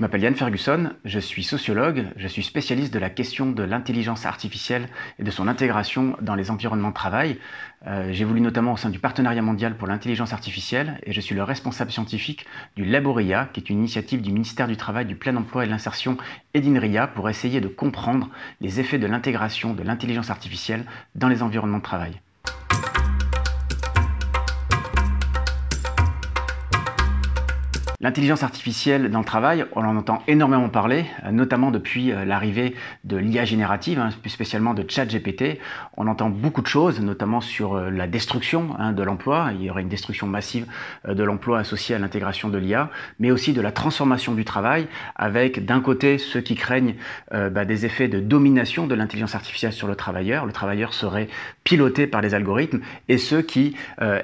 Je m'appelle Yann Ferguson, je suis sociologue, je suis spécialiste de la question de l'intelligence artificielle et de son intégration dans les environnements de travail. J'évolue notamment au sein du Partenariat mondial pour l'intelligence artificielle et je suis le responsable scientifique du Laboria, qui est une initiative du ministère du Travail, du Plein Emploi et de l'Insertion et d'INRIA pour essayer de comprendre les effets de l'intégration de l'intelligence artificielle dans les environnements de travail. L'intelligence artificielle dans le travail, on en entend énormément parler, notamment depuis l'arrivée de l'IA générative, plus spécialement de ChatGPT. On entend beaucoup de choses, notamment sur la destruction de l'emploi. Il y aurait une destruction massive de l'emploi associée à l'intégration de l'IA, mais aussi de la transformation du travail, avec d'un côté ceux qui craignent des effets de domination de l'intelligence artificielle sur le travailleur. Le travailleur serait piloté par les algorithmes, et ceux qui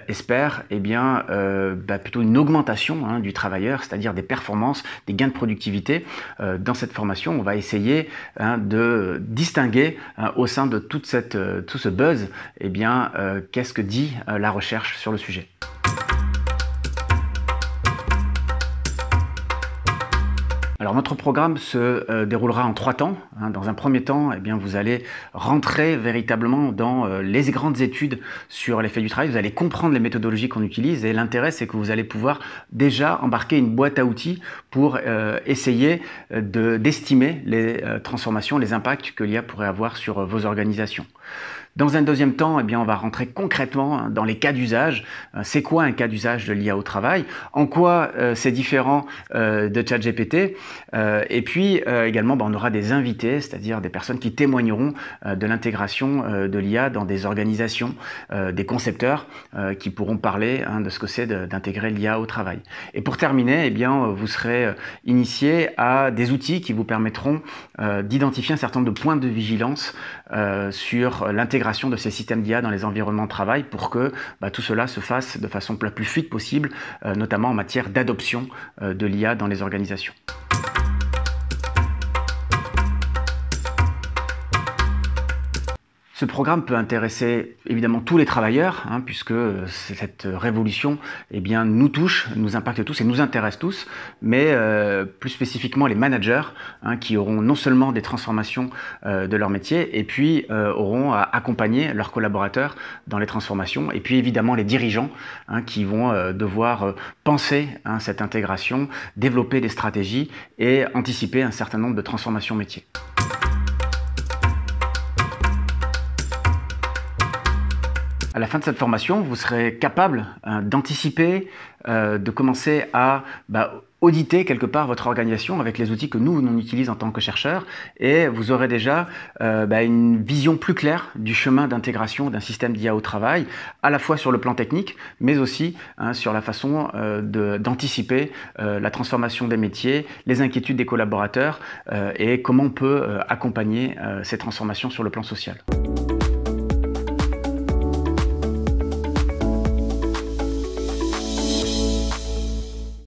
espèrent plutôt une augmentation du travailleur, c'est-à-dire des performances, des gains de productivité. Dans cette formation, on va essayer de distinguer au sein de tout ce buzz, qu'est-ce que dit la recherche sur le sujet. Alors notre programme se déroulera en 3 temps. Dans un premier temps, vous allez rentrer véritablement dans les grandes études sur l'effet du travail. Vous allez comprendre les méthodologies qu'on utilise, et l'intérêt, c'est que vous allez pouvoir déjà embarquer une boîte à outils pour essayer d'estimer les transformations, les impacts que l'IA pourrait avoir sur vos organisations. Dans un deuxième temps, on va rentrer concrètement dans les cas d'usage. C'est quoi un cas d'usage de l'IA au travail? En quoi c'est différent de ChatGPT? Et puis également, on aura des invités, c'est-à-dire des personnes qui témoigneront de l'intégration de l'IA dans des organisations, des concepteurs qui pourront parler de ce que c'est d'intégrer l'IA au travail. Et pour terminer, vous serez initié à des outils qui vous permettront d'identifier un certain nombre de points de vigilance sur l'intégration de ces systèmes d'IA dans les environnements de travail pour que tout cela se fasse de façon la plus fluide possible, notamment en matière d'adoption de l'IA dans les organisations. Ce programme peut intéresser évidemment tous les travailleurs, puisque cette révolution nous touche, nous impacte tous et nous intéresse tous, mais plus spécifiquement les managers qui auront non seulement des transformations de leur métier, et puis auront à accompagner leurs collaborateurs dans les transformations, et puis évidemment les dirigeants qui vont devoir penser cette intégration, développer des stratégies et anticiper un certain nombre de transformations métiers. À la fin de cette formation, vous serez capable d'anticiper, de commencer à auditer quelque part votre organisation avec les outils que nous on utilise en tant que chercheurs, et vous aurez déjà une vision plus claire du chemin d'intégration d'un système d'IA au travail, à la fois sur le plan technique, mais aussi sur la façon d'anticiper la transformation des métiers, les inquiétudes des collaborateurs et comment on peut accompagner ces transformations sur le plan social.